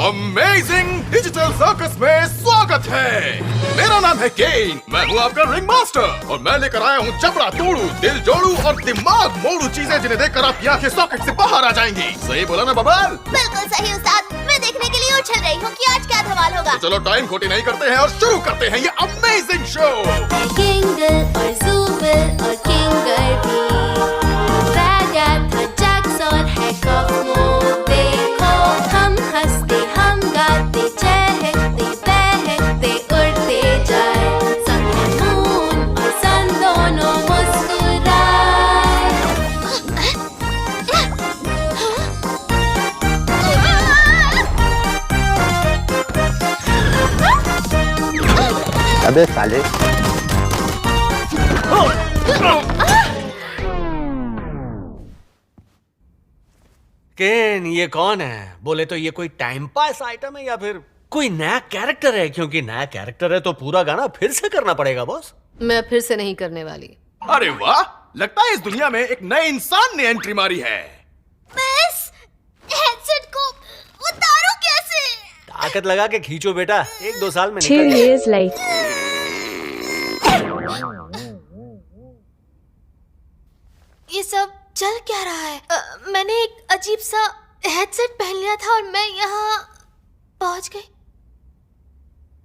Amazing digital circus में स्वागत है। मेरा नाम है केन, मैं हूँ आपका रिंग मास्टर और मैं लेकर आया हूँ चपड़ा तोड़ू, दिल जोड़ू और दिमाग मोड़ू चीजें जिन्हें देखकर आपकी आंखें सॉकेट से बाहर आ जाएंगी। सही बोला ना बबल? बिल्कुल सही उस्ताद, मैं देखने के लिए उछल रही हूँ कि आज क्या धमाल होगा। तो चलो टाइम खोटी नहीं करते हैं और शुरू करते हैं ये अमेजिंग शो। किंगर और ज़ूबिल और किंगर भी, बैगैट था जैक्स और हैकॉक देखो, हम हंसते हम गाते चहकते बहकते उड़ते जाए, संग मून और सन दोनों अबे साले। केन, ये कौन है? बोले तो ये कोई टाइम पास आइटम है या फिर कोई नया कैरेक्टर है? क्योंकि नया कैरेक्टर है तो पूरा गाना फिर से करना पड़ेगा बॉस। मैं फिर से नहीं करने वाली। अरे वाह, लगता है इस दुनिया में एक नए इंसान ने एंट्री मारी है। मैं इस हेडसेट को उतारूं कैसे? ताकत लगा के खींचो बेटा, 1-2 साल में 2 निकल years later. ये सब चल क्या रहा है? मैंने एक अजीब सा हेडसेट पहन लिया था और मैं यहाँ पहुंच गई।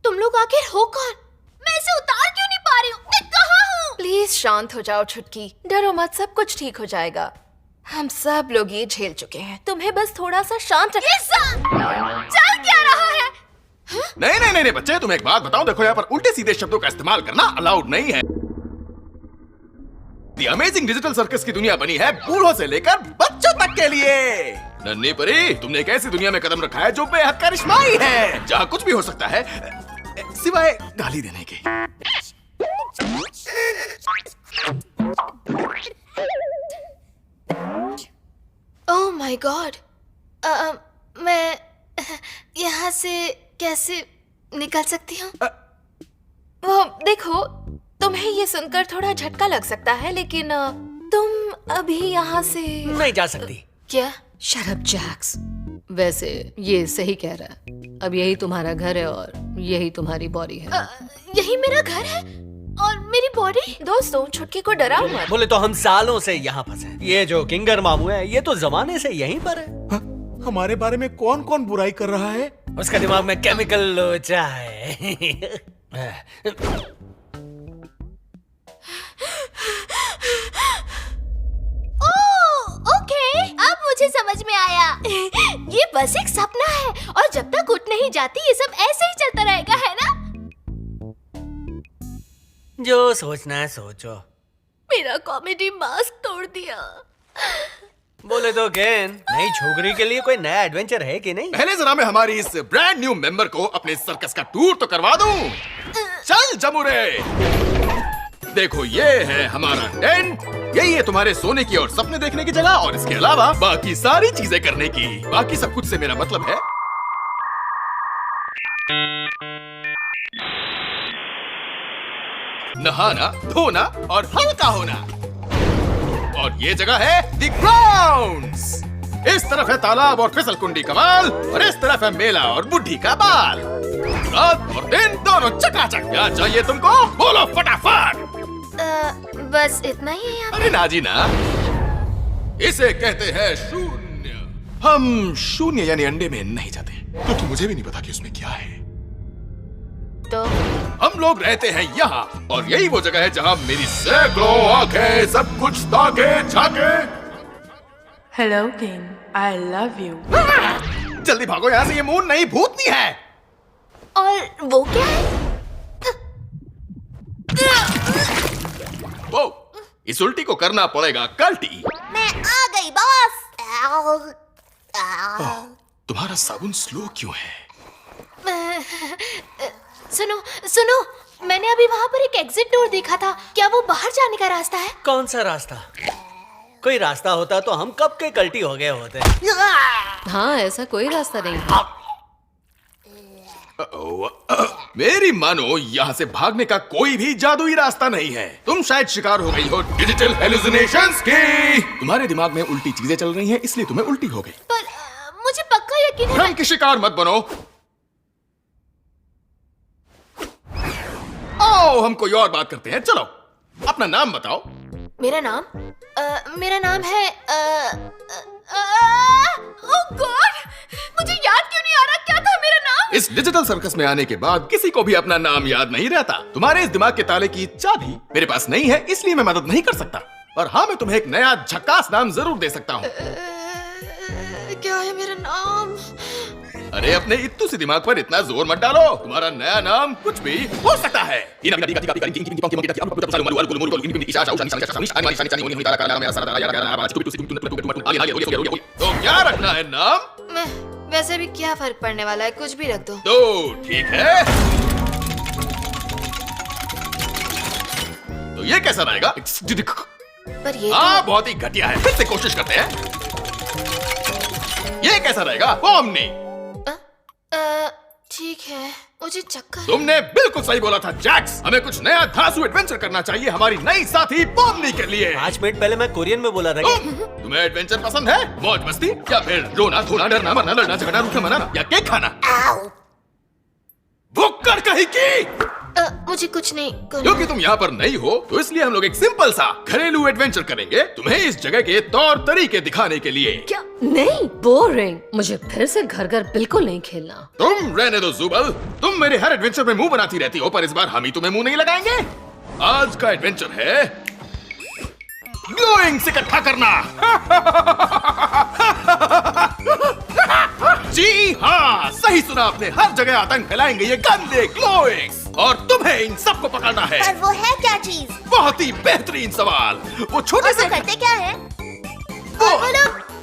तुम लोग आखिर हो कौन? मैं इसे उतार क्यों नहीं पा रही हूँ? मैं कहाँ हूँ? प्लीज शांत हो जाओ छुटकी, डरो मत, सब कुछ ठीक हो जाएगा। हम सब लोग ये झेल चुके हैं, तुम्हें बस थोड़ा सा शांत ये सब चल क्या रहा है? नहीं बच्चे, तुम्हें एक बात बताऊं, देखो यहाँ पर उल्टे सीधे शब्दों का इस्तेमाल करना अलाउड नहीं है। दी अमेजिंग डिजिटल सर्कस की दुनिया बनी है बूढ़ों से लेकर बच्चों तक के लिए। नन्ही परी, तुमने एक ऐसी दुनिया में कदम रखा है जो बेहद करिश्माई है, जहाँ कुछ भी हो सकता है सिवाय गाली देने के। ओह माय गॉड, मैं यहाँ से कैसे निकल सकती हूँ? वो देखो, तुम्हें ये सुनकर थोड़ा झटका लग सकता है, लेकिन तुम अभी यहाँ से नहीं जा सकती। क्या? Shut up Jax. वैसे ये सही कह रहा है, अब यही तुम्हारा घर है और यही तुम्हारी बॉडी है। यही मेरा घर है और मेरी बॉडी? दोस्तों, छुटकी को डराओ मत। बोले तो हम सालों से यहाँ फंसे। ये जो किंगर मामू है ये तो जमाने से यहीं पर है। हमारे बारे में कौन कौन बुराई कर रहा है? उसका दिमाग में केमिकल लोचा है। ओके, अब मुझे समझ में आया। ये बस एक सपना है और जब तक उठ नहीं जाती ये सब ऐसे ही चलता रहेगा, है ना? जो सोचना है सोचो। मेरा कॉमेडी मास्क तोड़ दिया। बोले तो केन, नई छोकरी के लिए कोई नया एडवेंचर है कि नहीं? पहले जरा मैं हमारी इस ब्रांड न्यू मेंबर को अपने सर्कस का टूर तो करवा दूं। चल जमुरे, देखो ये है हमारा टेंट, यही है तुम्हारे सोने की और सपने देखने की जगह, और इसके अलावा बाकी सारी चीजें करने की। बाकी सब कुछ से मेरा मतलब है नहाना, धोना और हल्का होना। और ये जगह है द ग्राउंड्स। इस तरफ है तालाब और फिसल कुंडी कमाल, और इस तरफ है मेला और बुढ़ी का बाल। रात और दिन दोनों चकाचक। क्या चाहिए तुमको? बोलो फटाफट। बस इतना ही है यहाँ। अरे ना जी ना, इसे कहते हैं शून्य। हम शून्य यानी अंडे में नहीं जाते, क्योंकि मुझे भी नहीं पता कि उसमें क्या है। तो हम लोग रहते हैं यहाँ, और यही वो जगह है जहाँ मेरी सैकड़ों आंखें सब कुछ ताके झाके। Hello, King. I love you. जल्दी भागो यहाँ से, ये मून नहीं भूतनी है। और वो क्या है? वो इस उल्टी को करना पड़ेगा कल्टी। मैं आ गई बॉस। तुम्हारा साबुन स्लो क्यों है? सुनो, मैंने अभी वहाँ पर एक एग्जिट डोर देखा था। क्या वो बाहर जाने का रास्ता है? कौन सा रास्ता? कोई रास्ता होता तो हम कब के कल्टी हो गए होते। हाँ, ऐसा कोई रास्ता नहीं है। मेरी मानो, यहाँ से भागने का कोई भी जादुई रास्ता नहीं है। तुम शायद शिकार हो गई हो डिजिटल हेलुसिनेशंस की। तुम्हारे दिमाग में उल्टी चीजें चल रही हैं, इसलिए तुम्हें उल्टी हो गई। पर मुझे पक्का लेकिन भ्रम की शिकार मत बनो। आओ हम कोई और बात करते हैं। चलो अपना नाम बताओ। मेरा नाम है ओह गॉड, मुझे याद क्यों नहीं आ रहा क्या था मेरा नाम। इस डिजिटल सर्कस में आने के बाद किसी को भी अपना नाम याद नहीं रहता। तुम्हारे इस दिमाग के ताले की चाबी मेरे पास नहीं है, इसलिए मैं मदद नहीं कर सकता। पर हाँ, मैं तुम्हें एक नया झक्कास नाम जरूर दे सकता हूँ। क्या है मेरा नाम? अरे अपने इत्तू से दिमाग पर इतना जोर मत डालो। तुम्हारा नया नाम कुछ भी हो सकता है। तो क्या रखना है नाम? मैं वैसे भी क्या फर्क पड़ने वाला है, कुछ भी रख दो। तो ठीक है, तो ये कैसा रहेगा? पर ये हाँ, बहुत ही घटिया है। फिर से कोशिश करते हैं। ये कैसा रहेगा? पॉमनी। ठीक है, मुझे चक्कर। तुमने बिल्कुल सही बोला था जैक्स। हमें कुछ नया धांसू एडवेंचर करना चाहिए हमारी नई साथी पॉमनी के लिए। 5 मिनट पहले मैं कोरियन में बोला था। तुम्हें एडवेंचर पसंद है? मौज मस्ती या फिर रोना धोना डरना मरना लड़ना झगड़ना रूठा मनाना या केक खाना? भुक्कड़ कहीं की। मुझे कुछ नहीं करना। क्योंकि तुम यहाँ पर नहीं हो तो इसलिए हम लोग एक सिंपल सा घरेलू एडवेंचर करेंगे तुम्हें इस जगह के तौर तरीके दिखाने के लिए। क्या? नहीं, बोरिंग। मुझे फिर से घर घर बिल्कुल नहीं खेलना। तुम रहने दो जुबल, तुम मेरे हर एडवेंचर में मुंह बनाती रहती हो, पर इस बार हम ही तुम्हें मुंह नहीं लगाएंगे। आज का एडवेंचर है ग्लोइंग्स इकट्ठा करना। जी हाँ, सही सुना आपने। हर जगह आतंक फैलाएंगे ये गंदे ग्लोइंग्स और तुम्हें इन सबको पकड़ना है। पर वो है क्या चीज? बहुत ही बेहतरीन सवाल। वो छोटे से करते क्या है?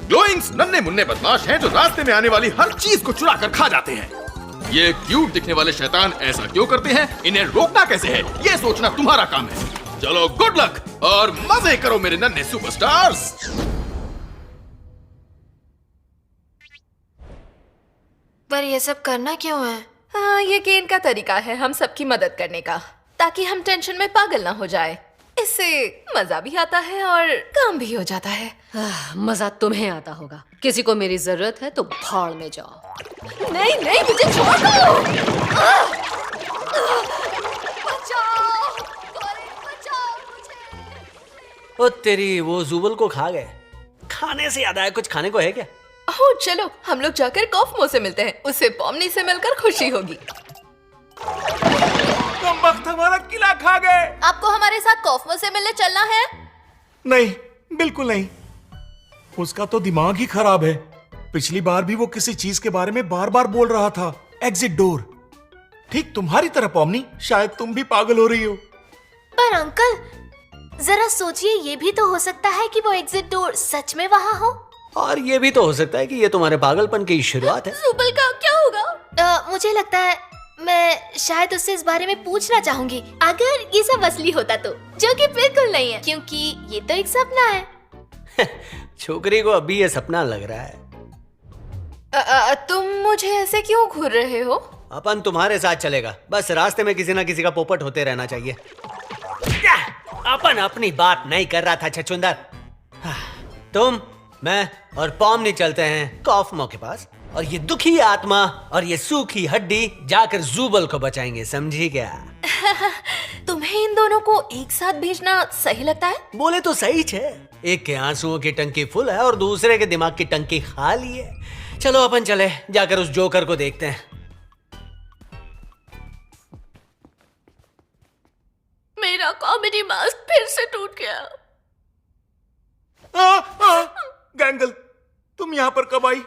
ग्लोइंग्स नन्हे मुन्ने बदमाश हैं जो रास्ते में आने वाली हर चीज को चुरा कर खा जाते हैं। ये क्यूट दिखने वाले शैतान ऐसा क्यों करते हैं, इन्हें रोकना कैसे है, ये सोचना तुम्हारा काम है। चलो गुड लक और मजे करो मेरे नन्हे सुपरस्टार्स। पर ये सब करना क्यों है? हाँ, ये केन का तरीका है हम सबकी मदद करने का, ताकि हम टेंशन में पागल ना हो जाए। इससे मजा भी आता है और काम भी हो जाता है। मजा तुम्हें आता होगा। किसी को मेरी जरूरत है तो भाड़ में जाओ। नहीं नहीं, मुझे छोड़ दो। बचाओ, बचाओ मुझे। ओ तेरी, वो जुबल को खा गए। खाने से याद आया, कुछ खाने को है क्या? ओह चलो, हम लोग जाकर कॉफमो से मिलते हैं। उससे पॉमनी से मिलकर खुशी होगी। तुम वक्त हमारा किला खा गए। आपको हमारे साथ कॉफमो से मिलने चलना है? नहीं, बिल्कुल नहीं। उसका तो दिमाग ही खराब है। पिछली बार भी वो किसी चीज के बारे में बार बार बोल रहा था। Exit door. ठीक तुम्हारी तरह पॉमनी, शायद तुम भी पागल हो रही हो। पर अंकल जरा सोचिए, ये भी तो हो सकता है कि वो एग्जिट डोर सच में वहाँ हो। और ये भी तो हो सकता है कि ये तुम्हारे पागलपन की शुरुआत है। सुबल का क्या होगा? मुझे लगता है मैं शायद उससे इस बारे में पूछना चाहूंगी, अगर ये सब असली होता तो, जो कि बिल्कुल नहीं है क्योंकि ये तो एक सपना है। छोकरी को अभी ये सपना लग रहा है। तुम मुझे ऐसे क्यों घूर रहे हो? अपन तुम्हारे साथ चलेगा, बस रास्ते में किसी ना किसी का पोपट होते रहना चाहिए। अपन अपनी बात नहीं कर रहा था छछुंदर। तुम, मैं और पॉमनी चलते हैं कॉफमो के पास, और ये दुखी आत्मा और ये सूखी हड्डी जाकर जुबल को बचाएंगे, समझी क्या? तुम्हें इन दोनों को एक साथ भेजना सही लगता है? बोले तो सही छे। एक के आंसुओं की टंकी फुल है और दूसरे के दिमाग की टंकी खाली है। चलो अपन चले, जाकर उस जोकर को देखते हैं। मेरा कॉमेडी मास्क फिर से टूट गया। गैंगल, तुम यहाँ पर कब आई?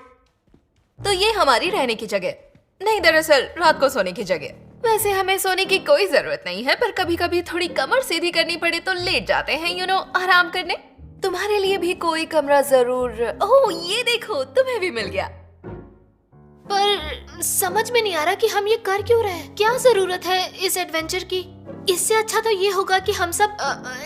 तो ये हमारी रहने की जगह नहीं, दरअसल रात को सोने की जगह। वैसे हमें सोने की कोई जरूरत नहीं है, पर कभी कभी थोड़ी कमर सीधी करनी पड़े तो लेट जाते हैं, यू नो, आराम करने। तुम्हारे लिए भी कोई कमरा जरूर। ओह ये देखो, तुम्हें भी मिल गया। पर समझ में नहीं आ रहा कि हम ये कर क्यों रहे हैं। क्या जरूरत है इस एडवेंचर की? इससे अच्छा तो ये होगा कि हम सब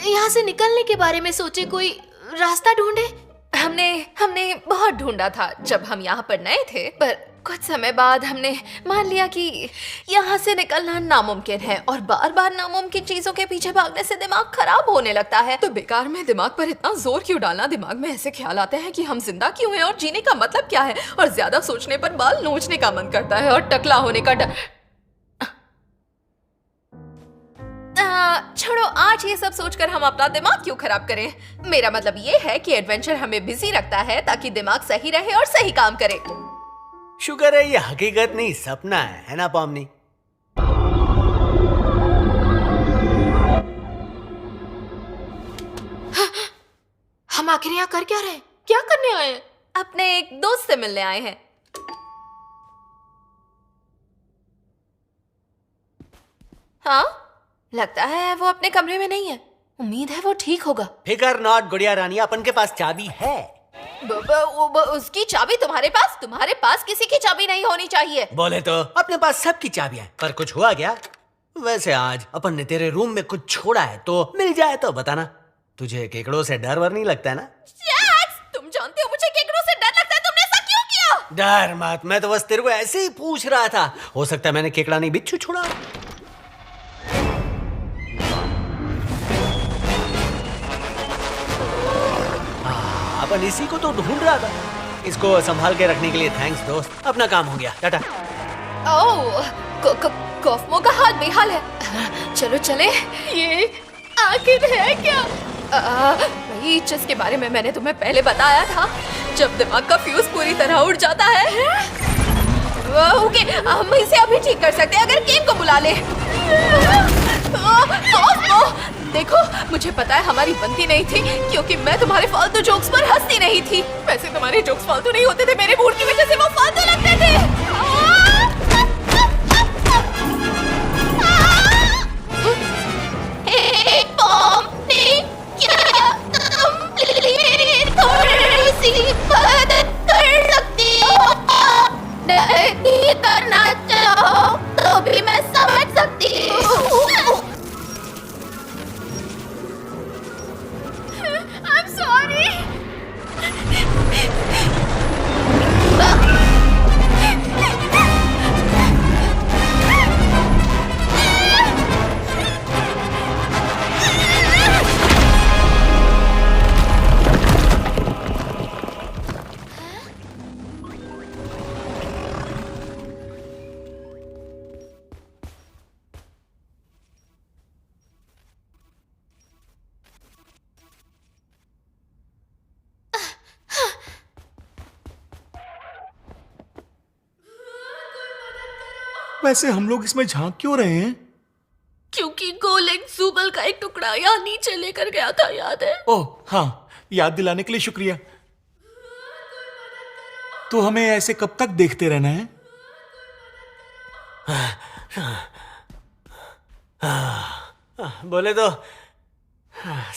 यहाँ से निकलने के बारे में सोचे, कोई रास्ता ढूंढे। हमने बहुत ढूंढा था जब हम यहाँ पर नए थे, पर कुछ समय बाद हमने मान लिया कि यहाँ से निकलना नामुमकिन है और बार बार नामुमकिन चीजों के पीछे भागने से दिमाग खराब होने लगता है। तो बेकार में दिमाग पर इतना जोर क्यों डालना? दिमाग में ऐसे ख्याल आते हैं कि हम जिंदा क्यों हैं और जीने का मतलब क्या है, और ज्यादा सोचने पर बाल नोचने का मन करता है और टकला होने का डर। छोड़ो, आज ये सब सोचकर हम अपना दिमाग क्यों खराब करें। मेरा मतलब ये है कि एडवेंचर हमें बिजी रखता है ताकि दिमाग सही रहे और सही काम करे। शुक्र है ये हकीकत नहीं सपना है ना पॉमनी? हम आखिर यहाँ कर क्या रहे? क्या करने आए हैं? अपने एक दोस्त से मिलने आए हैं। हाँ, लगता है वो अपने कमरे में नहीं है। उम्मीद है वो ठीक होगा। फिकर नॉट गुड़िया रानी, अपन के पास चाबी है। उसकी चाबी तुम्हारे पास? तुम्हारे पास किसी की चाबी नहीं होनी चाहिए। बोले तो अपने पास सबकी चाबियां, पर कुछ हुआ क्या? वैसे आज अपन ने तेरे रूम में कुछ छोड़ा है, तो मिल जाए तो बताना। तुझे केकड़ों से डर वर नहीं लगता है ना? तुम जानते हो मुझे केकड़ों से डर लगता है, तुमने ऐसा क्यों किया? डर मत, मैं तो बस तेरे को ऐसे ही पूछ रहा था। हो सकता है मैंने केकड़ा नहीं बिच्छू छोड़ा। अपन इसी को तो ढूंढ रहा था। इसको संभाल के रखने के लिए थैंक्स दोस्त, अपना काम हो गया, टाटा। ओह, कॉफमो का हाल बेहाल है। चलो चले। ये आखिर है क्या? वही जिसके बारे में मैंने तुम्हें पहले बताया था, जब दिमाग का फ्यूज पूरी तरह उड़ जाता है। ओके, हम इसे अभी ठीक कर सकते हैं अगर केन को बुला ले। देखो, मुझे पता है हमारी बनती नहीं थी क्योंकि मैं तुम्हारे फालतू जोक्स पर हंसती नहीं थी। वैसे तुम्हारे जोक्स फालतू नहीं होते थे, मेरे मूड की वजह से वो फालतू लगते थे। क्या तुम थोड़ी सी मदद कर सकती हो? नहीं करना चाहो तो भी मैं समझ सकती हूँ। I'm sorry. वैसे हम लोग इसमें झांक क्यों रहे हैं? क्योंकि गोलेग जुबल का एक टुकड़ा यहाँ नीचे लेकर गया था, याद है? ओह हाँ, याद दिलाने के लिए शुक्रिया। तो हमें ऐसे कब तक देखते रहना है? बोले तो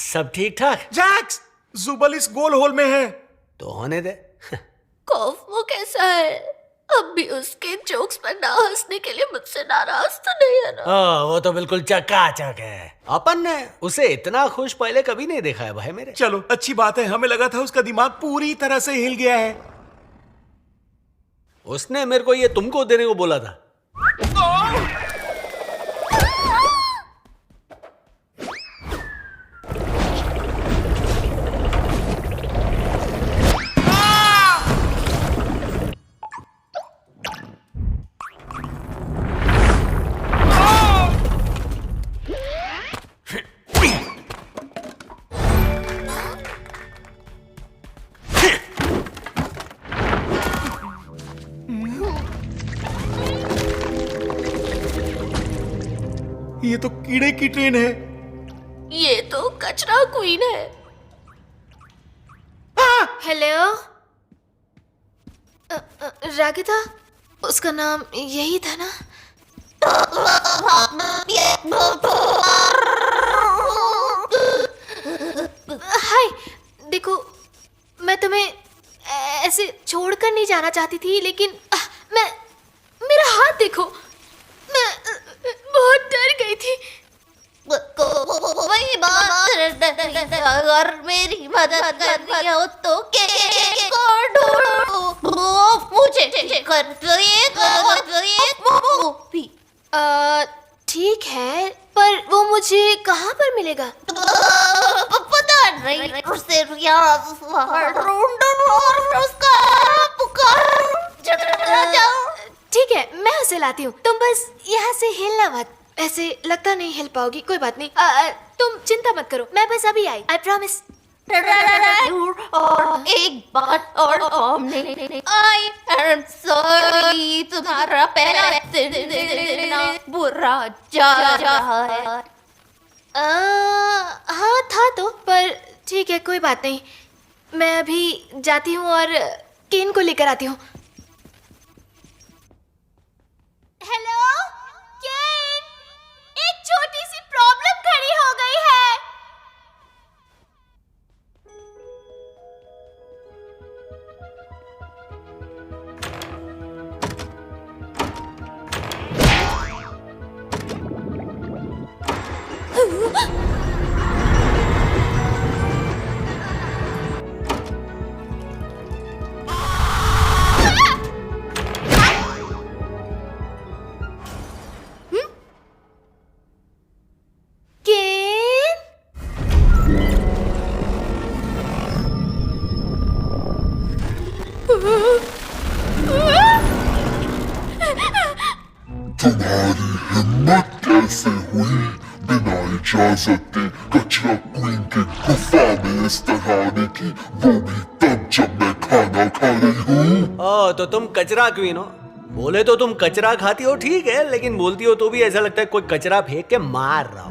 सब ठीक ठाक। जैक्स, जुबल इस गोल होल में है। तो होने दे। कॉफमो कैसा है? अब भी उसके जोक्स पर ना हंसने के लिए मुझसे नाराज तो नहीं है ना? वो तो बिल्कुल चकाचक है। अपन ने उसे इतना खुश पहले कभी नहीं देखा है भाई मेरे। चलो अच्छी बात है, हमें लगा था उसका दिमाग पूरी तरह से हिल गया है। उसने मेरे को ये तुमको देने को बोला था। ये तो कीड़े की ट्रेन है। ये तो कचरा क्वीन है। हेलो, रागिता, उसका नाम यही था ना? हाय, देखो, मैं तुम्हें ऐसे छोड़कर नहीं जाना चाहती थी, लेकिन मेरा हाथ देखो, मैं बहुत डर गई थी। वही बात अगर मेरी मदद करनी हो तो केन को ढूंढो, मुझे कर भी। ठीक है, पर वो मुझे कहाँ पर मिलेगा? पता नहीं, उसे ढूंढो और उसका पुकारो। ठीक है, मैं उसे लाती हूँ, तुम बस यहाँ से हिलना मत। ऐसे लगता नहीं हिल पाओगी, कोई बात नहीं। तुम चिंता मत करो, मैं बस अभी आई, आई प्रॉमिस। और एक बात और, आई एम सॉरी, तुम्हारा पहला दिन बुरा जा रहा है। हाँ था तो, पर ठीक है, कोई बात नहीं। मैं अभी जाती हूँ और केन को लेकर आती हूँ। हेलो केन, एक छोटी सी प्रॉब्लम खड़ी हो गई है। तुम्हारी हिम्मत कैसे हुई बिना इजाजत के कचरा क्वीन के गुफा में इस तरह आने की, वो भी तब जब मैं खाना खा रही हूँ। ओ तो तुम कचरा क्वीन हो? बोले तो तुम कचरा खाती हो ठीक है, लेकिन बोलती हो तो भी ऐसा लगता है कोई कचरा फेंक के मार रहा हो।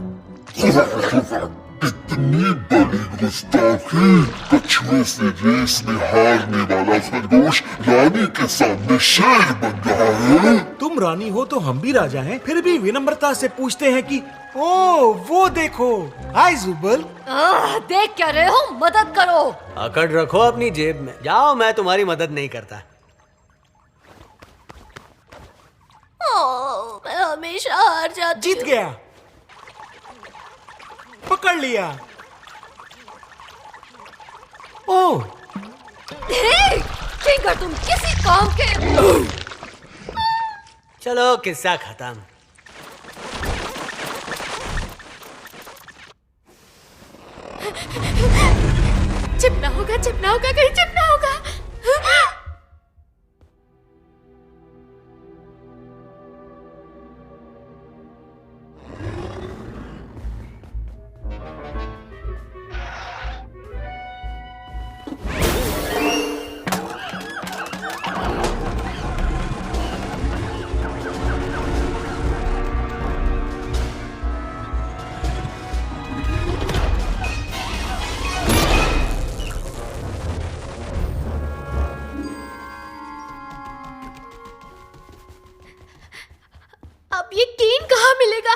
इतनी बड़ी गुस्ताखी, कछुए से रेस में हारने वाला खरगोश रानी के सामने शेर बन रहा है। तुम रानी हो तो हम भी राजा हैं, फिर भी विनम्रता से पूछते हैं कि ओ वो देखो। हाय जुबल। देख क्या रहे हो, मदद करो। अकड़ रखो अपनी जेब में, जाओ, मैं तुम्हारी मदद नहीं करता। मैं हमेशा हार जाती जीत गया, पकड़ लिया। ओ फिंगर, तुम किसी काम के। चलो किस्सा खत्म। चिपना होगा, चिपना होगा, कहीं चिपना होगा। अब ये केन कहाँ मिलेगा?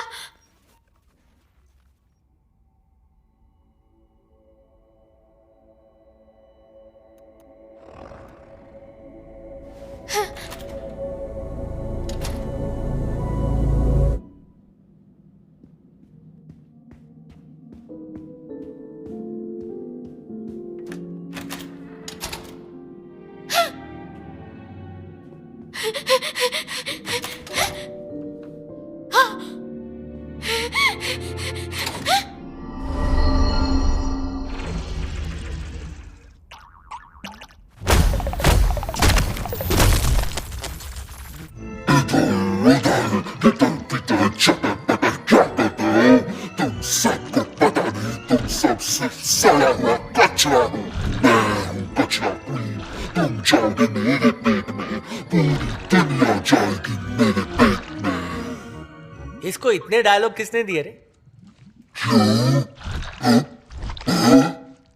तुम सबको पता नहीं, तुम सबसे सड़ा हुआ कचरा हो। मैं हूँ कचरा क्वीन, तुम जाओगे मेरे पेट में, पूरी दुनिया जाएगी मेरे पेट में। इसको इतने डायलॉग किसने दिए रे?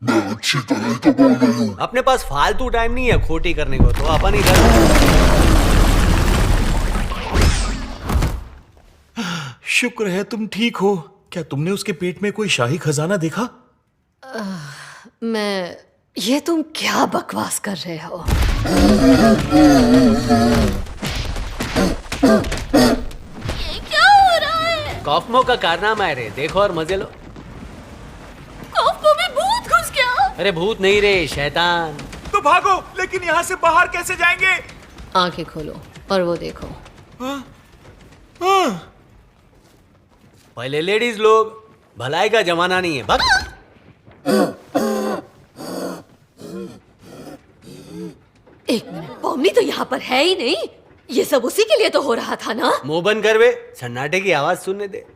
मैं अच्छी तरह तो बोल रही हूँ। अपने पास फालतू टाइम नहीं है खोटी करने को, तो अपन इधर। शुक्र है तुम ठीक हो। क्या तुमने उसके पेट में कोई शाही खजाना देखा? ये तुम क्या बकवास कर रहे हो? ये क्या हो रहा है? कॉफमो का कारनामा है रे, देखो और मजे लो। कॉफ अरे भूत नहीं रे, शैतान। तो भागो, लेकिन यहाँ से बाहर कैसे जाएंगे? आंखें खोलो और वो देखो। हाँ? हाँ? पहले लेडीज लोग, भलाई का जमाना नहीं है। भाग। एक मिनट, पॉमनी तो यहाँ पर है ही नहीं। ये सब उसी के लिए तो हो रहा था ना। मुंह बंद कर बे, सन्नाटे की आवाज सुनने दे।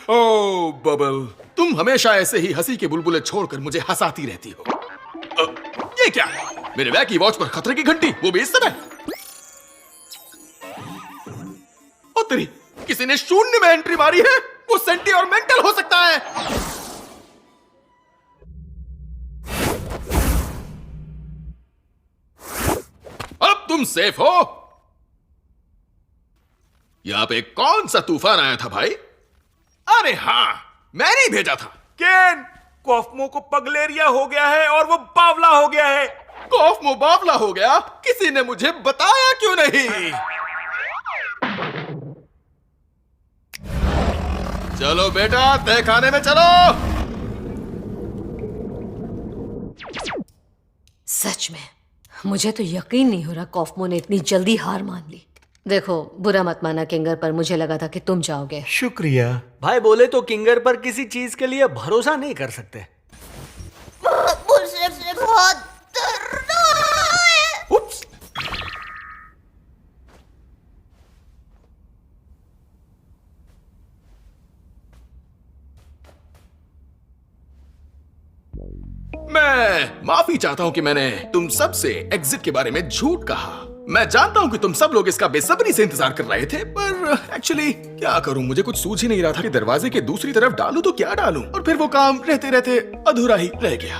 ओ बबल, तुम हमेशा ऐसे ही हंसी के बुलबुले छोड़कर मुझे हंसाती रहती हो। ये क्या है? मेरे बैग की वॉच पर खतरे की घंटी, वो भी इस समय। ओ तेरी, किसी ने शून्य में एंट्री मारी है। वो सेंटी और मेंटल हो सकता है। अब तुम सेफ हो। यहां पे कौन सा तूफान आया था भाई? अरे हाँ, मैंने ही भेजा था। केन, कॉस्मो को पगलेरिया हो गया है और वो बावला हो गया है। कॉस्मो बावला हो गया? किसी ने मुझे बताया क्यों नहीं? चलो बेटा, तय खाने में चलो। सच में मुझे तो यकीन नहीं हो रहा कॉस्मो ने इतनी जल्दी हार मान ली। देखो, बुरा मत माना किंगर, पर मुझे लगा था कि तुम जाओगे। शुक्रिया। भाई बोले तो किंगर पर किसी चीज के लिए भरोसा नहीं कर सकते। मुझे बहुत डर रहा है। उप्स। मैं माफी चाहता हूं कि मैंने तुम सबसे एग्जिट के बारे में झूठ कहा। मैं जानता हूं कि तुम सब लोग इसका बेसब्री से इंतजार कर रहे थे, पर एक्चुअली क्या करूं, मुझे कुछ सूझ ही नहीं रहा था कि दरवाजे के दूसरी तरफ डालूं तो क्या डालूं, और फिर वो काम रहते रहते अधूरा ही रह गया।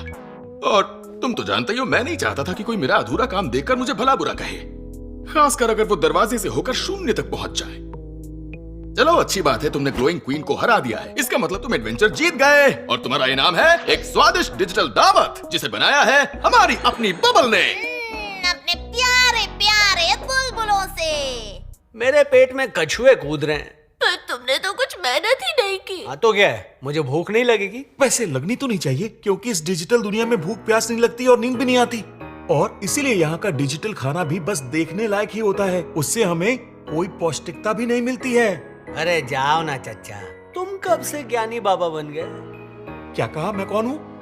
और तुम तो जानते ही हो, मैं नहीं चाहता था कि कोई मेरा अधूरा काम देखकर मुझे भला बुरा कहे, खासकर अगर वो दरवाजे से होकर शून्य तक पहुंच जाए। चलो, अच्छी बात है, तुमने ग्लोइंग क्वीन को हरा दिया है। इसका मतलब तुम एडवेंचर जीत गए, और तुम्हारा इनाम है एक स्वादिष्ट डिजिटल दावत, जिसे बनाया है हमारी अपनी बबल ने। अपने प्यारे प्यारे बुलबुलों से। मेरे पेट में कछुए कूद रहे हैं। पर तुमने तो कुछ मेहनत ही नहीं की। हाँ तो क्या है, मुझे भूख नहीं लगेगी? वैसे लगनी तो नहीं चाहिए, क्योंकि इस डिजिटल दुनिया में भूख प्यास नहीं लगती और नींद भी नहीं आती। और इसीलिए यहाँ का डिजिटल खाना भी बस देखने लायक ही होता है। उससे हमें कोई पौष्टिकता भी नहीं मिलती है। अरे जाओ ना चच्चा, तुम कब से ज्ञानी बाबा बन गए? क्या कहा? मैं कौन हूँ?